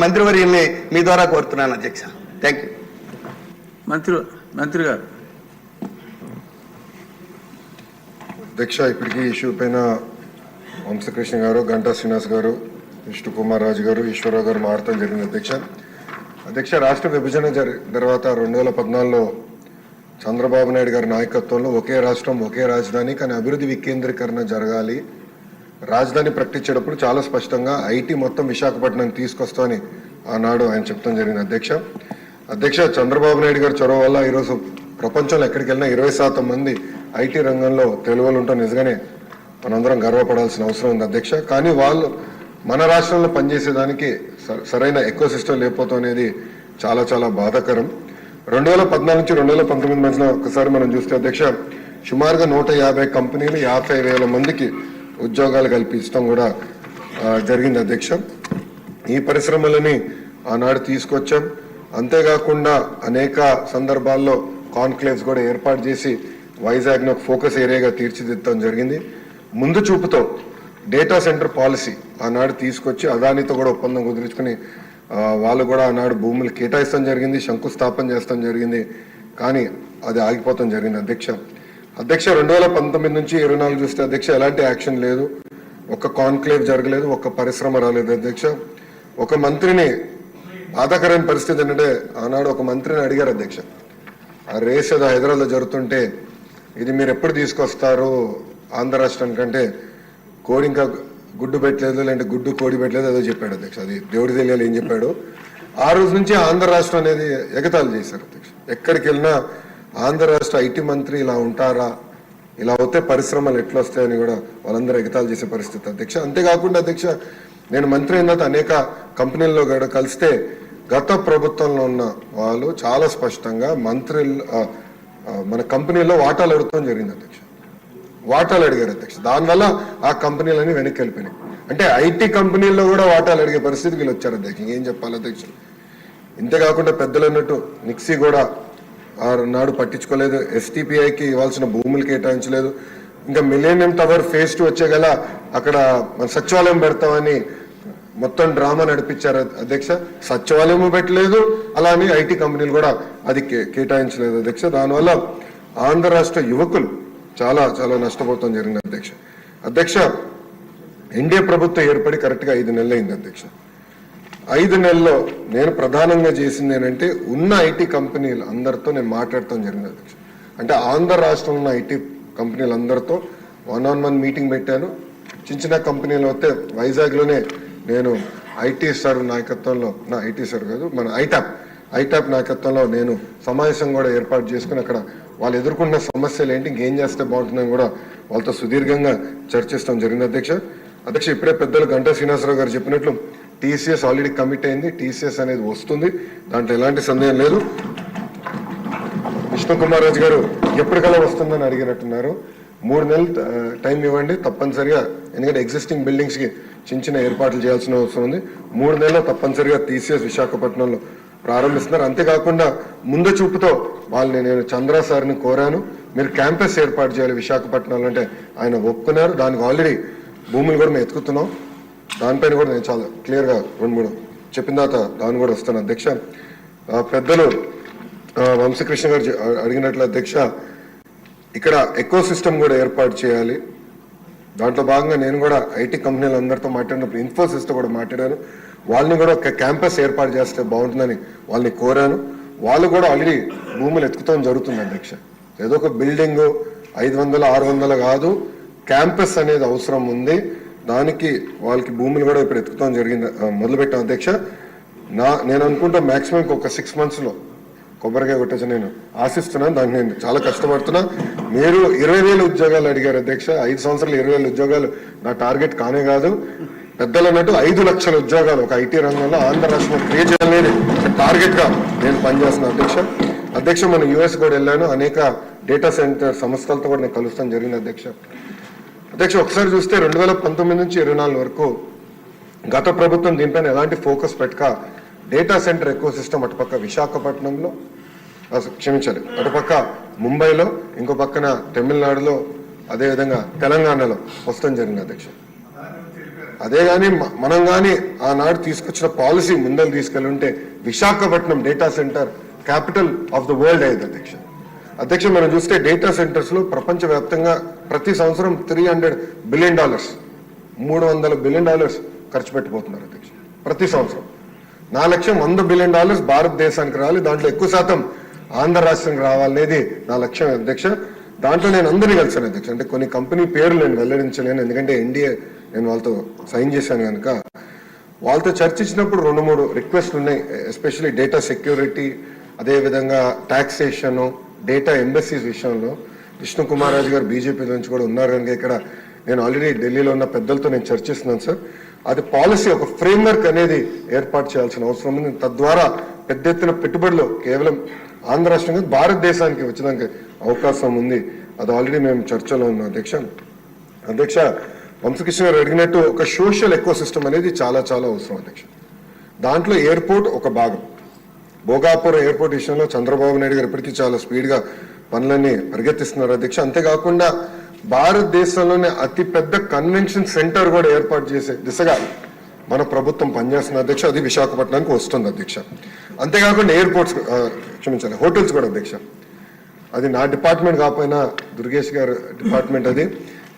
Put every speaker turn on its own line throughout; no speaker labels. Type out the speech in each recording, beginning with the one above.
మంత్రివర్యుల్ని మీ ద్వారా కోరుతున్నాను అధ్యక్ష. Thank you.
మంత్రి గారు.
అధ్యక్ష, ఇప్పటికీ ఇష్యూ పైన వంశకృష్ణ గారు, గంటా శ్రీనివాస్ గారు, విష్ణు కుమార్ రాజు గారు, ఈశ్వరరావు గారు మారటం జరిగింది. అధ్యక్ష, రాష్ట్ర విభజన తర్వాత 2014లో చంద్రబాబు నాయుడు గారి నాయకత్వంలో ఒకే రాష్ట్రం ఒకే రాజధాని, కానీ అభివృద్ధి వికేంద్రీకరణ జరగాలి, రాజధాని ప్రకటించేటప్పుడు చాలా స్పష్టంగా ఐటీ మొత్తం విశాఖపట్నం తీసుకొస్తామని ఆనాడు ఆయన చెప్తాం జరిగింది. అధ్యక్ష, చంద్రబాబు నాయుడు గారి చొరవ వల్ల ఈరోజు ప్రపంచంలో ఎక్కడికి వెళ్ళినా 20% మంది ఐటీ రంగంలో తెలుగు వాళ్ళు ఉంటాం. నిజంగానే మనందరం గర్వపడాల్సిన అవసరం ఉంది అధ్యక్ష. కానీ వాళ్ళు మన రాష్ట్రంలో పనిచేసేదానికి సరైన ఎకో సిస్టమ్ లేకపోవడం అనేది చాలా చాలా బాధాకరం. 2014 నుంచి 2019 మధ్యన ఒకసారి మనం చూస్తే అధ్యక్ష, సుమారుగా 150 కంపెనీలు 50,000 మందికి ఉద్యోగాలు కల్పించడం కూడా జరిగింది అధ్యక్ష. ఈ పరిశ్రమలని ఆనాడు తీసుకొచ్చాం. అంతేకాకుండా అనేక సందర్భాల్లో కాన్క్లేవ్స్ కూడా ఏర్పాటు చేసి వైజాగ్ను ఒక ఫోకస్ ఏరియాగా తీర్చిదిద్దడం జరిగింది. ముందు చూపుతో డేటా సెంటర్ పాలసీ ఆనాడు తీసుకొచ్చి అదానితో కూడా ఒప్పందం కుదుర్చుకుని వాళ్ళు కూడా ఆనాడు భూములు కేటాయిస్తాం జరిగింది, శంకుస్థాపన చేస్తాం జరిగింది. కానీ అది ఆగిపోతాం జరిగింది అధ్యక్ష. 2019 నుంచి 24 చూస్తే అధ్యక్ష ఎలాంటి యాక్షన్ లేదు, ఒక్క కాన్క్లేవ్ జరగలేదు, ఒక్క పరిశ్రమ రాలేదు అధ్యక్ష. ఒక మంత్రిని బాధాకరమైన పరిస్థితి ఏంటంటే ఆనాడు ఒక మంత్రిని అడిగారు అధ్యక్ష, ఆ రేస్ ఏదో హైదరాబాద్లో జరుగుతుంటే ఇది మీరు ఎప్పుడు తీసుకొస్తారు ఆంధ్ర రాష్ట్రానికంటే కోడి ఇంకా గుడ్డు పెట్టలేదు, లేదంటే గుడ్డు కోడి పెట్టలేదు ఏదో చెప్పాడు అధ్యక్ష. అది దేవుడి తెలియాలి ఏం చెప్పాడు. ఆ రోజు నుంచి ఆంధ్ర రాష్ట్రం అనేది ఎగతాళి చేశారు అధ్యక్ష. ఎక్కడికి వెళ్ళినా ఆంధ్ర రాష్ట్ర ఐటీ మంత్రి ఇలా ఉంటారా, ఇలా అవుతే పరిశ్రమలు ఎట్లా వస్తాయని కూడా వాళ్ళందరూ ఎగతాళి చేసే పరిస్థితి అధ్యక్ష. అంతేకాకుండా అధ్యక్ష, నేను మంత్రి అయిన తర్వాత అనేక కంపెనీల్లో కూడా కలిస్తే గత ప్రభుత్వంలో ఉన్న వాళ్ళు చాలా స్పష్టంగా మన కంపెనీలో వాటాలు అడుగుతాం జరిగింది అధ్యక్ష. వాటాలు అడిగారు అధ్యక్ష. దానివల్ల ఆ కంపెనీలన్నీ వెనక్కి వెళ్ళిపోయినాయి. అంటే ఐటీ కంపెనీల్లో కూడా వాటాలు అడిగే పరిస్థితి వీళ్ళు వచ్చారు అధ్యక్ష. ఏం చెప్పాలి అధ్యక్ష. ఇంతేకాకుండా పెద్దలు అన్నట్టు నిక్సీ కూడా నాడు పట్టించుకోలేదు, ఎస్టీపీఐకి ఇవ్వాల్సిన భూములు కేటాయించలేదు. ఇంకా మిలేనియం టవర్ ఫేజ్ 2 వచ్చే గల అక్కడ మన సచివాలయం పెడతామని మొత్తం డ్రామా నడిపించారు అధ్యక్ష. సచివాలయం పెట్టలేదు, అలానే ఐటీ కంపెనీలు కూడా అది కేటాయించలేదు అధ్యక్ష. దానివల్ల ఆంధ్ర రాష్ట్ర యువకులు చాలా చాలా నష్టపోతాం జరిగింది అధ్యక్ష. ఎన్డీఏ ప్రభుత్వం ఏర్పడి కరెక్ట్గా 5 నెలలు అయింది అధ్యక్ష. 5 నెలల్లో నేను ప్రధానంగా చేసింది ఏంటంటే ఉన్న ఐటీ కంపెనీలు అందరితో నేను మాట్లాడటం జరిగింది అధ్యక్ష. అంటే ఆంధ్ర రాష్ట్రంలో ఉన్న ఐటీ కంపెనీలు అందరితో 1-on-1 మీటింగ్ పెట్టాను. చిన్న కంపెనీలు అయితే వైజాగ్లోనే నేను ఐటీ సర్వ్ నాయకత్వంలో, ఐటీ సర్వ్ కాదు మన ఐటాప్ నాయకత్వంలో నేను సమావేశం కూడా ఏర్పాటు చేసుకుని అక్కడ వాళ్ళు ఎదుర్కొన్న సమస్యలు ఏంటి, ఇంకేం చేస్తే బాగుంటుందని కూడా వాళ్ళతో సుదీర్ఘంగా చర్చిస్తాం జరిగింది అధ్యక్ష. ఇప్పుడే పెద్దలు గంటా శ్రీనివాసరావు గారు చెప్పినట్లు టీసీఎస్ ఆల్రెడీ కమిట్ అయింది. టీసీఎస్ అనేది వస్తుంది, దాంట్లో ఎలాంటి సందేహం లేదు. విష్ణు కుమార్ రాజు గారు ఎప్పటికల్లా వస్తుందని అడిగినట్టున్నారు. 3 నెలలు టైం ఇవ్వండి తప్పనిసరిగా, ఎందుకంటే ఎగ్జిస్టింగ్ బిల్డింగ్స్కి చిన్న ఏర్పాట్లు చేయాల్సిన అవసరం ఉంది. 3 నెలల్లో తప్పనిసరిగా టీసీఎస్ విశాఖపట్నంలో ప్రారంభిస్తున్నారు. అంతేకాకుండా ముందు చూపుతో వాళ్ళని నేను చంద్ర సార్ని కోరాను, మీరు క్యాంపస్ ఏర్పాటు చేయాలి విశాఖపట్నంలో అంటే ఆయన ఒప్పుకున్నారు. దానికి ఆల్రెడీ భూములు కూడా మేము ఎత్తుకుతున్నాం. దానిపైన కూడా నేను చాలా క్లియర్గా 2-3 చెప్పిన తర్వాత దాన్ని కూడా వస్తాను అధ్యక్ష. పెద్దలు వంశకృష్ణ గారు అడిగినట్లు అధ్యక్ష, ఇక్కడ ఎకో సిస్టమ్ కూడా ఏర్పాటు చేయాలి. దాంట్లో భాగంగా నేను కూడా ఐటీ కంపెనీలు అందరితో మాట్లాడినప్పుడు ఇన్ఫోసిస్తో కూడా మాట్లాడాను. వాళ్ళని కూడా ఒక క్యాంపస్ ఏర్పాటు చేస్తే బాగుంటుందని వాళ్ళని కోరాను. వాళ్ళు కూడా ఆల్రెడీ భూములు ఎత్తుకుతాం జరుగుతుంది అధ్యక్ష. ఏదో ఒక బిల్డింగ్ 500-600 కాదు, క్యాంపస్ అనేది అవసరం ఉంది. దానికి వాళ్ళకి భూములు కూడా ఇప్పుడు ఎత్తుకుతాం జరిగింది, మొదలుపెట్టాం అధ్యక్ష. నేను అనుకుంటా మాక్సిమం ఒక 6 monthsలో కొబ్బరికాయ కొట్టచ్చు నేను ఆశిస్తున్నాను. దానికి నేను చాలా కష్టపడుతున్నా. మీరు 20,000 ఉద్యోగాలు అడిగారు అధ్యక్ష. 5 సంవత్సరాలు 20,000 ఉద్యోగాలు నా టార్గెట్ కానే కాదు. పెద్దలు అన్నట్టు 5 లక్షల ఉద్యోగాలు ఒక ఐటీ రంగంలో ఆంధ్ర రాష్ట్రంలో క్రియేట్ చేయాలనేది టార్గెట్గా నేను పనిచేస్తున్నాను అధ్యక్ష. మనం యూఎస్ కూడా వెళ్ళాను, అనేక డేటా సెంటర్ సంస్థలతో కూడా నేను కలుస్తాను జరిగింది అధ్యక్ష. ఒకసారి చూస్తే 2019 నుంచి 24 వరకు గత ప్రభుత్వం దీనిపైన ఎలాంటి ఫోకస్ పెట్టక డేటా సెంటర్ ఎకో సిస్టమ్ అటుపక్క విశాఖపట్నంలో, క్షమించాలి, అటుపక్క ముంబైలో, ఇంకో పక్కన తమిళనాడులో, అదేవిధంగా తెలంగాణలో వస్తాం జరిగింది అధ్యక్ష. అదే కానీ మనం కానీ ఆనాడు తీసుకొచ్చిన పాలసీ ముందలు తీసుకెళ్ళుంటే Visakhapatnam data center capital of the world అయ్యేది అధ్యక్ష మనం చూస్తే డేటా సెంటర్స్ లో ప్రపంచవ్యాప్తంగా ప్రతి సంవత్సరం $300 బిలియన్ $300 బిలియన్ ఖర్చు పెట్టిపోతున్నారు అధ్యక్ష ప్రతి సంవత్సరం. నా లక్ష్యం $100 బిలియన్ భారతదేశానికి రావాలి, దాంట్లో ఎక్కువ శాతం ఆంధ్ర రాష్ట్రానికి రావాలనేది నా లక్ష్యం అధ్యక్ష. దాంట్లో నేను అందరినీ కలిసాను అధ్యక్ష. అంటే కొన్ని కంపెనీ పేర్లు నేను వెల్లడించలేను, ఎందుకంటే ఎన్డీఏ నేను వాళ్ళతో సైన్ చేశాను కనుక. వాళ్ళతో చర్చించినప్పుడు 2-3 రిక్వెస్ట్లు ఉన్నాయి, ఎస్పెషల్లీ డేటా సెక్యూరిటీ, అదేవిధంగా టాక్సేషన్, డేటా ఎంబసీస్ విషయంలో. విష్ణు కుమార్ రాజు గారు బీజేపీ నుంచి కూడా ఉన్నారు కనుక ఇక్కడ నేను ఆల్రెడీ ఢిల్లీలో ఉన్న పెద్దలతో నేను చర్చిస్తున్నాను సార్. అది పాలసీ ఒక ఫ్రేమ్వర్క్ అనేది ఏర్పాటు చేయాల్సిన అవసరం ఉంది. తద్వారా పెద్ద ఎత్తున పెట్టుబడులు కేవలం ఆంధ్ర రాష్ట్రంగా భారతదేశానికి వచ్చడానికి అవకాశం ఉంది. అది ఆల్రెడీ మేము చర్చలో ఉన్నాం అధ్యక్ష. వంశకృష్ణ గారు అడిగినట్టు ఒక సోషల్ ఎకో సిస్టమ్ అనేది చాలా చాలా అవసరం అధ్యక్ష. దాంట్లో ఎయిర్పోర్ట్ ఒక భాగం. భోగాపురం ఎయిర్పోర్ట్ విషయంలో చంద్రబాబు నాయుడు గారు ఇప్పటికీ చాలా స్పీడ్గా పనులన్నీ పరిగెత్తిస్తున్నారు అధ్యక్ష. అంతేకాకుండా భారతదేశంలోనే అతి పెద్ద కన్వెన్షన్ సెంటర్ కూడా ఏర్పాటు చేసే దిశగా మన ప్రభుత్వం పనిచేస్తున్న అధ్యక్ష. అది విశాఖపట్నానికి వస్తుంది అధ్యక్ష. అంతేకాకుండా ఎయిర్పోర్ట్స్ క్షమించాలి హోటల్స్ కూడా అధ్యక్ష. అది నా డిపార్ట్మెంట్ కాకపోయినా దుర్గేష్ గారు డిపార్ట్మెంట్ అది,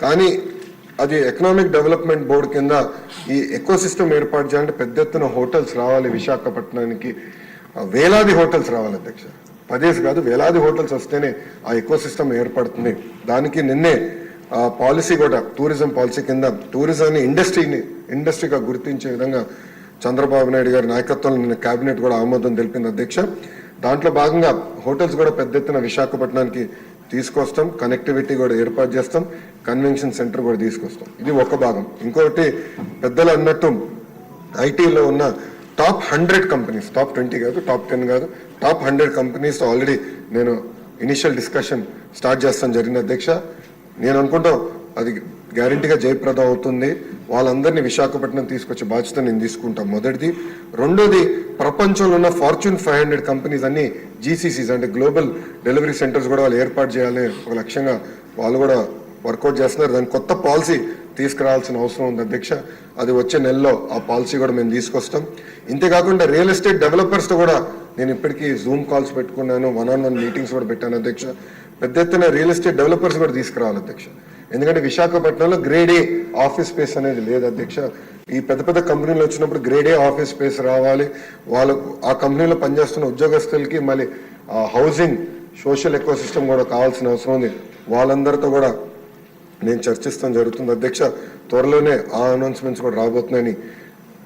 కానీ అది ఎకనామిక్ డెవలప్మెంట్ బోర్డు కింద ఈ ఎకో సిస్టమ్ ఏర్పాటు చేయాలంటే పెద్ద ఎత్తున హోటల్స్ రావాలి విశాఖపట్నానికి. వేలాది హోటల్స్ రావాలి అధ్యక్ష, 10 కాదు వేలాది హోటల్స్ వస్తేనే ఆ ఎకో సిస్టమ్ ఏర్పడుతుంది. దానికి నిన్నే పాలసీ కూడా టూరిజం పాలసీ కింద టూరిజాన్ని ఇండస్ట్రీగా గుర్తించే విధంగా చంద్రబాబు నాయుడు గారి నాయకత్వంలో నిన్న కేబినెట్ కూడా ఆమోదం తెలిపింది అధ్యక్ష. దాంట్లో భాగంగా హోటల్స్ కూడా పెద్ద ఎత్తున విశాఖపట్నానికి తీసుకొస్తాం, కనెక్టివిటీ కూడా ఏర్పాటు చేస్తాం, కన్వెన్షన్ సెంటర్ కూడా తీసుకొస్తాం. ఇది ఒక భాగం. ఇంకొకటి పెద్దలు అన్నట్టు ఐటీలో ఉన్న టాప్ 100 కంపెనీస్, టాప్ 20 కాదు, టాప్ 10 కాదు, టాప్ 100 కంపెనీస్ ఆల్రెడీ నేను ఇనిషియల్ డిస్కషన్ స్టార్ట్ చేస్తాను జరిగింది అధ్యక్ష. నేను అనుకుంటాం అది గ్యారంటీగా జయప్రదం అవుతుంది. వాళ్ళందరినీ విశాఖపట్నం తీసుకొచ్చే బాధ్యత నేను తీసుకుంటాం మొదటిది. రెండోది ప్రపంచంలో ఉన్న ఫార్చ్యూన్ 500 కంపెనీస్ అన్ని జీసీసీస్ అంటే గ్లోబల్ డెలివరీ సెంటర్స్ కూడా వాళ్ళు ఏర్పాటు చేయాలి ఒక లక్ష్యంగా వాళ్ళు కూడా వర్కౌట్ చేస్తున్నారు. దాని కొత్త పాలసీ తీసుకురావాల్సిన అవసరం ఉంది అధ్యక్ష. అది వచ్చే నెలలో ఆ పాలసీ కూడా మేము తీసుకొస్తాం. ఇంతేకాకుండా రియల్ ఎస్టేట్ డెవలపర్స్తో కూడా నేను ఇప్పటికీ జూమ్ కాల్స్ పెట్టుకున్నాను, 1-on-1 మీటింగ్స్ కూడా పెట్టాను అధ్యక్ష. పెద్ద ఎత్తున రియల్ ఎస్టేట్ డెవలపర్స్ కూడా తీసుకురావాలి అధ్యక్ష. ఎందుకంటే విశాఖపట్నంలో గ్రేడ్ ఏ ఆఫీస్ స్పేస్ అనేది లేదు అధ్యక్ష. ఈ పెద్ద పెద్ద కంపెనీలు వచ్చినప్పుడు గ్రేడ్ ఏ ఆఫీస్ స్పేస్ రావాలి. వాళ్ళకు ఆ కంపెనీలో పనిచేస్తున్న ఉద్యోగస్తులకి మళ్ళీ హౌసింగ్ సోషల్ ఎకో సిస్టమ్ కూడా కావాల్సిన అవసరం ఉంది. వాళ్ళందరితో కూడా నేను చర్చిస్తాం జరుగుతుంది అధ్యక్ష. త్వరలోనే ఆ అనౌన్స్మెంట్స్ కూడా రాబోతున్నాయని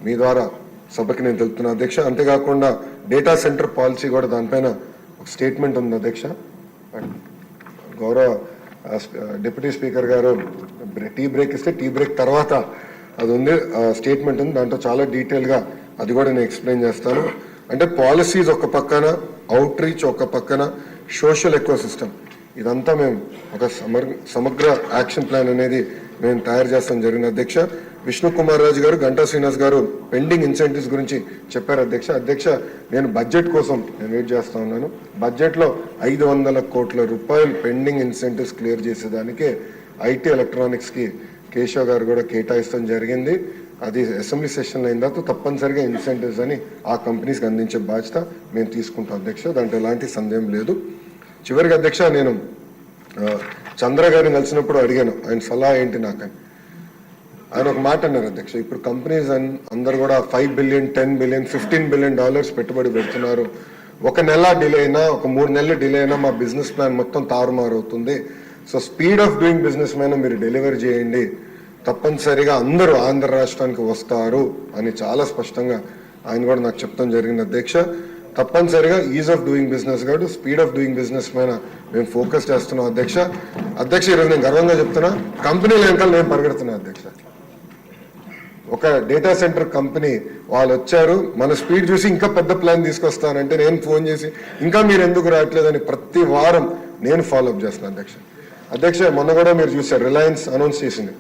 మీ ద్వారా సభకి నేను తెలుపుతున్నా అధ్యక్ష. అంతేకాకుండా డేటా సెంటర్ పాలసీ కూడా దానిపైన ఒక స్టేట్మెంట్ ఉంది అధ్యక్ష. గౌరవ డిప్యూటీ స్పీకర్ గారు టీ బ్రేక్ ఇస్తే టీ బ్రేక్ తర్వాత అది ఉంది, స్టేట్మెంట్ ఉంది. దాంట్లో చాలా డీటెయిల్గా అది కూడా నేను ఎక్స్ప్లెయిన్ చేస్తాను. అంటే పాలసీస్ ఒక పక్కన, అవుట్ రీచ్ ఒక పక్కన, సోషల్ ఎకో సిస్టమ్, ఇదంతా మేము ఒక సమగ్ర యాక్షన్ ప్లాన్ అనేది మేము తయారు చేస్తాం జరిగిన అధ్యక్ష. విష్ణు కుమార్ రాజు గారు, గంటా శ్రీనివాస్ గారు పెండింగ్ ఇన్సెంటివ్స్ గురించి చెప్పారు అధ్యక్ష. నేను బడ్జెట్ కోసం నేను వెయిట్ చేస్తా ఉన్నాను. బడ్జెట్లో 500 కోట్ల రూపాయలు పెండింగ్ ఇన్సెంటివ్స్ క్లియర్ చేసేదానికే ఐటీ ఎలక్ట్రానిక్స్కి కేశవ్ గారు కూడా కేటాయిస్తాం జరిగింది. అది అసెంబ్లీ సెషన్లో అయిన తర్వాత తప్పనిసరిగా ఇన్సెంటివ్స్ అని ఆ కంపెనీస్కి అందించే బాధ్యత మేము తీసుకుంటాం అధ్యక్ష. దాంట్లో ఎలాంటి సందేహం లేదు. చివరికి అధ్యక్ష నేను చంద్ర గారిని కలిసినప్పుడు అడిగాను ఆయన సలహా ఏంటి నాకని. ఆయన ఒక మాట అన్నారు అధ్యక్ష, ఇప్పుడు కంపెనీస్ అందరు కూడా $5 బిలియన్, $10 బిలియన్, $15 బిలియన్ పెట్టుబడి పెడుతున్నారు. ఒక నెల డిలే అయినా, ఒక 3 నెలలు డిలే అయినా మా బిజినెస్ ప్లాన్ మొత్తం తారుమారు అవుతుంది. So speed of doing business మీద మీరు డెలివరీ చేయండి, తప్పనిసరిగా అందరూ ఆంధ్ర రాష్ట్రానికి వస్తారు అని చాలా స్పష్టంగా ఆయన కూడా నాకు చెప్తాం జరిగింది అధ్యక్ష. తప్పనిసరిగా ఈజ్ ఆఫ్ డూయింగ్ బిజినెస్ కాదు, స్పీడ్ ఆఫ్ డూయింగ్ బిజినెస్ పైన మేము ఫోకస్ చేస్తున్నాం అధ్యక్ష. ఈరోజు నేను గర్వంగా చెప్తున్నా, కంపెనీల వెనకాల నేను పరిగెడుతున్నా అధ్యక్ష. ఒక డేటా సెంటర్ కంపెనీ వాళ్ళు వచ్చారు, మన స్పీడ్ చూసి ఇంకా పెద్ద ప్లాన్ తీసుకొస్తానంటే నేను ఫోన్ చేసి ఇంకా మీరు ఎందుకు రావట్లేదని ప్రతి వారం నేను ఫాలోఅప్ చేస్తున్నాను అధ్యక్ష. మొన్న కూడా మీరు చూసారు, రిలయన్స్ అనౌన్స్ చేసింది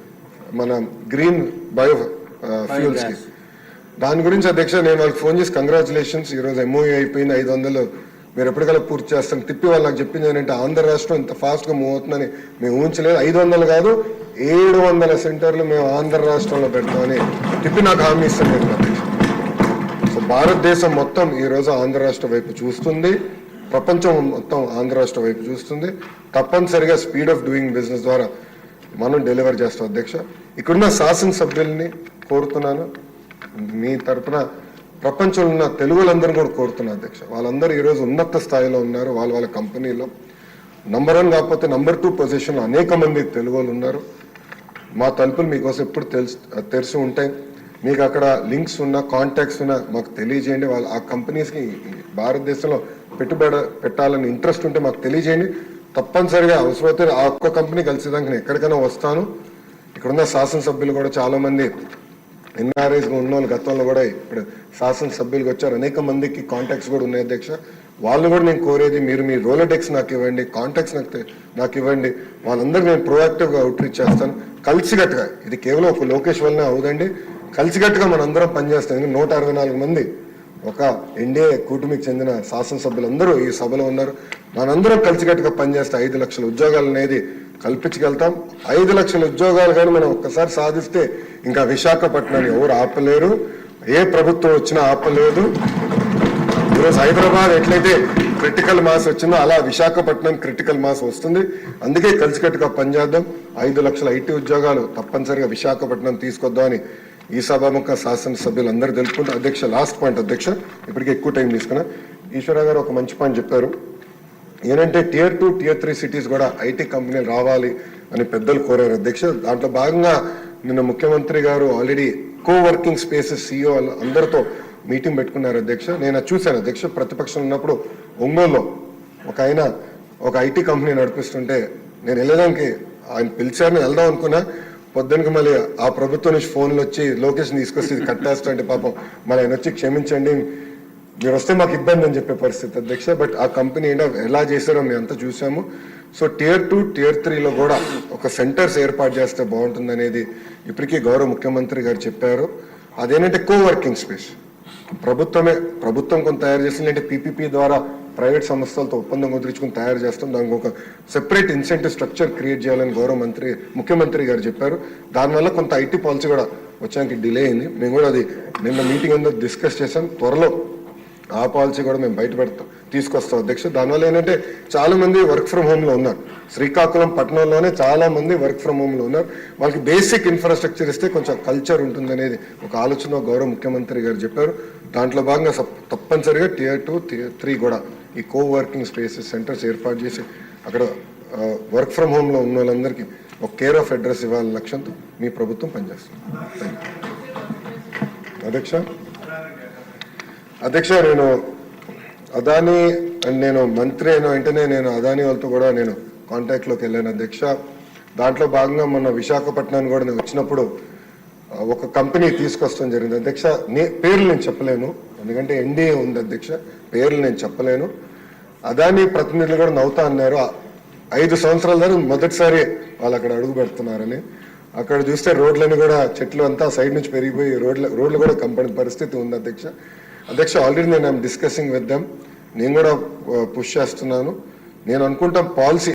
మన గ్రీన్ బయో ఫ్యూల్స్ కి. దాని గురించి అధ్యక్ష నేను వాళ్ళకి ఫోన్ చేసి కంగ్రాచులేషన్స్, ఈరోజు ఎంఓఏ అయిపోయింది, 500 మీరు ఎప్పటికల్లా పూర్తి చేస్తాను తిప్పి వాళ్ళు నాకు చెప్పింది ఏంటంటే ఆంధ్ర రాష్ట్రం ఇంత ఫాస్ట్గా మూవ్ అవుతుందని మేము ఊహించలేదు. 500 కాదు 700 సెంటర్లు మేము ఆంధ్ర రాష్ట్రంలో పెడతామని తిప్పి నాకు హామీ ఇస్తాను అధ్యక్ష. సో భారతదేశం మొత్తం ఈరోజు ఆంధ్ర రాష్ట్ర వైపు చూస్తుంది, ప్రపంచం మొత్తం ఆంధ్ర రాష్ట్ర వైపు చూస్తుంది. తప్పనిసరిగా స్పీడ్ ఆఫ్ డూయింగ్ బిజినెస్ ద్వారా మనం డెలివర్ చేస్తాం అధ్యక్ష. ఇక్కడున్న శాసనసభ్యుల్ని కోరుతున్నాను, మీ తరపున ప్రపంచంలో ఉన్న తెలుగులందరూ కూడా కోరుతున్నారు అధ్యక్ష. వాళ్ళందరూ ఈరోజు ఉన్నత స్థాయిలో ఉన్నారు, వాళ్ళ కంపెనీలో నంబర్ 1 కాకపోతే నంబర్ 2 పొజిషన్లో అనేక మంది తెలుగు వాళ్ళు ఉన్నారు. మా తలుపులు మీకోసం ఎప్పుడు తెరిచి ఉంటాయి. మీకు అక్కడ లింక్స్ ఉన్నా, కాంటాక్ట్స్ ఉన్నా మాకు తెలియజేయండి. వాళ్ళు ఆ కంపెనీస్కి భారతదేశంలో పెట్టుబడి పెట్టాలని ఇంట్రెస్ట్ ఉంటే మాకు తెలియజేయండి. తప్పనిసరిగా అవసరమైతే ఆ ఒక్క కంపెనీ కలిసేదానికి నేను ఎక్కడికైనా వస్తాను. ఇక్కడున్న శాసనసభ్యులు కూడా చాలా మంది ఎన్ఆర్ఐస్గా ఉన్న వాళ్ళు గతంలో కూడా ఇప్పుడు శాసనసభ్యులుగా వచ్చారు. అనేక మందికి కాంటాక్ట్స్ కూడా ఉన్నాయి అధ్యక్ష. వాళ్ళు కూడా నేను కోరేది, మీరు మీ రోలడెక్స్ నాకు ఇవ్వండి, కాంటాక్ట్స్ నాకు ఇవ్వండి. వాళ్ళందరూ నేను ప్రోయాక్టివ్గా అవుట్రీచ్ చేస్తాను. కలిసికట్టుగా, ఇది కేవలం ఒక లోకేష్ వల్లనే అవుదండి, కలిసికట్టుగా మనందరం పనిచేస్తాం. 164 మంది ఒక ఎన్డీఏ కూటమికి చెందిన శాసనసభ్యులందరూ ఈ సభలో ఉన్నారు. మనందరం కలిసికట్టుగా పనిచేస్తే 5 లక్షల ఉద్యోగాలు అనేది కల్పించగలుగుతాం. 5 లక్షల ఉద్యోగాలు కానీ మనం ఒక్కసారి సాధిస్తే ఇంకా విశాఖపట్నాన్ని ఎవరు ఆపలేరు, ఏ ప్రభుత్వం వచ్చినా ఆపలేదు. ఈరోజు హైదరాబాద్ ఎట్లయితే క్రిటికల్ మాస్ వచ్చిందో అలా విశాఖపట్నం క్రిటికల్ మాస్ వస్తుంది. అందుకే కలిసికట్టుగా పనిచేద్దాం. 5 లక్షల ఐటీ ఉద్యోగాలు తప్పనిసరిగా విశాఖపట్నం తీసుకొద్దామని ఈ సభాముఖ శాసనసభ్యులు అందరూ తెలుపుకుంటారు. అధ్యక్ష, లాస్ట్ పాయింట్ అధ్యక్ష, ఇప్పటికే ఎక్కువ టైం తీసుకున్నా. ఈశ్వర గారు ఒక మంచి పాయింట్ చెప్పారు. ఏంటంటే Tier 2, Tier 3 సిటీస్ కూడా ఐటీ కంపెనీలు రావాలి అని పెద్దలు కోరారు అధ్యక్ష. దాంట్లో భాగంగా నిన్న ముఖ్యమంత్రి గారు ఆల్రెడీ కోవర్కింగ్ స్పేసెస్ CEO అందరితో మీటింగ్ పెట్టుకున్నారు అధ్యక్ష. నేను చూశాను అధ్యక్ష. ప్రతిపక్షం ఉన్నప్పుడు ఒంగోలులో ఒక ఐటీ కంపెనీ నడిపిస్తుంటే నేను వెళ్ళడానికి ఆయన పిలిచారని వెళ్దాం అనుకున్నా. పొద్దునకి మళ్ళీ ఆ ప్రభుత్వం నుంచి ఫోన్లు వచ్చి లొకేషన్ తీసుకొచ్చి ఇది కట్టేస్తా అంటే పాపం మళ్ళీ ఆయన వచ్చి క్షమించండి, మీరు వస్తే మాకు ఇబ్బంది అని చెప్పే పరిస్థితి అధ్యక్ష. బట్ ఆ కంపెనీ ఎలా చేశారో మేము అంతా చూసాము. సో Tier 2, Tier 3లో కూడా ఒక సెంటర్స్ ఏర్పాటు చేస్తే బాగుంటుంది అనేది ఇప్పటికీ గౌరవ ముఖ్యమంత్రి గారు చెప్పారు. అదేంటంటే కోవర్కింగ్ స్పేస్ ప్రభుత్వం కొంత తయారు చేస్తుంది, అంటే PPP ద్వారా ప్రైవేట్ సంస్థలతో ఒప్పందం కుదుర్చుకుని తయారు చేస్తాం. దానికి ఒక సెపరేట్ ఇన్సెంటివ్ స్ట్రక్చర్ క్రియేట్ చేయాలని ముఖ్యమంత్రి గారు చెప్పారు. దానివల్ల కొంత ఐటీ పాలసీ కూడా వచ్చానికి డిలే అయింది. మేము కూడా అది నిన్న మీటింగ్ అందరూ డిస్కస్ చేసాం. త్వరలో ఆ పాలసీ కూడా మేము తీసుకొస్తాం అధ్యక్ష. దానివల్ల ఏంటంటే చాలా మంది వర్క్ ఫ్రమ్ హోమ్లో ఉన్నారు. శ్రీకాకుళం పట్టణంలోనే చాలా మంది వర్క్ ఫ్రమ్ హోమ్లో ఉన్నారు. వాళ్ళకి బేసిక్ ఇన్ఫ్రాస్ట్రక్చర్ ఇస్తే కొంచెం కల్చర్ ఉంటుంది అనేది ఒక ఆలోచన గౌరవ ముఖ్యమంత్రి గారు చెప్పారు. దాంట్లో భాగంగా తప్పనిసరిగా Tier 2, Tier 3 కూడా ఈ కోవర్కింగ్ స్పేసెస్ సెంటర్స్ ఏర్పాటు చేసి అక్కడ వర్క్ ఫ్రమ్ హోమ్లో ఉన్న వాళ్ళందరికీ ఒక కేర్ ఆఫ్ అడ్రస్ ఇవ్వాలనే లక్ష్యంతో మీ ప్రభుత్వం పనిచేస్తుంది. అధ్యక్ష, నేను అదానీ నేను మంత్రి అయిన వెంటనే నేను అదానీ వాళ్ళతో కూడా నేను కాంటాక్ట్లోకి వెళ్ళాను అధ్యక్ష. దాంట్లో భాగంగా మొన్న విశాఖపట్నాన్ని కూడా నేను వచ్చినప్పుడు ఒక కంపెనీ తీసుకొస్తాం జరిగింది అధ్యక్ష. పేర్లు నేను చెప్పలేను, ఎందుకంటే ఎన్డీఏ ఉంది అధ్యక్ష, పేర్లు నేను చెప్పలేను. అదానీ ప్రతినిధులు కూడా నవ్వుతా అన్నారు. 5 సంవత్సరాల దాకా మొదటిసారి వాళ్ళు అక్కడ అడుగు పెడుతున్నారని. అక్కడ చూస్తే రోడ్లని కూడా చెట్లు అంతా సైడ్ నుంచి పెరిగిపోయి రోడ్లు కూడా కంపని పరిస్థితి ఉంది అధ్యక్ష. ఆల్రెడీ నేను డిస్కసింగ్ విత్ దెమ్, నేను కూడా పుష్ చేస్తున్నాను. నేను అనుకుంటాం పాలసీ